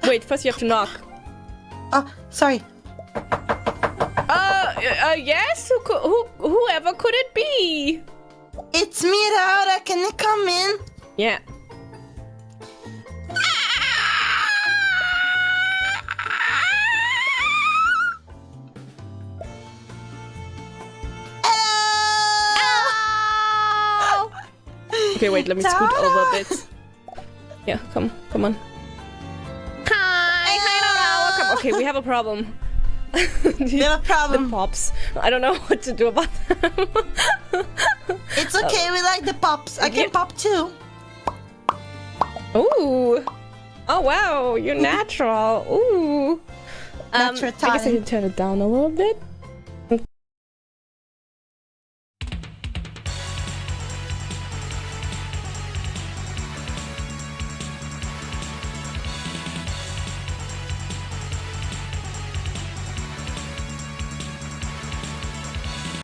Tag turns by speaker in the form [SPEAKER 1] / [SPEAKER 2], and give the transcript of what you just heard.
[SPEAKER 1] Wait, first you have to knock.
[SPEAKER 2] Oh, sorry.
[SPEAKER 1] Yes? Whoever could it be?
[SPEAKER 2] It's me, Raora. Can you come in?
[SPEAKER 1] Yeah.
[SPEAKER 2] Hello!
[SPEAKER 1] Okay, wait, let me scoot over a bit. Yeah, come on. Hi, welcome. Okay, we have a problem.
[SPEAKER 2] We have a problem.
[SPEAKER 1] The pops. I don't know what to do about them.
[SPEAKER 2] It's okay, we like the pops. I can pop too.
[SPEAKER 1] Ooh. Oh wow, you're natural. Ooh.
[SPEAKER 2] Natural
[SPEAKER 1] I guess I
[SPEAKER 2] talent.
[SPEAKER 1] can turn it down a little bit.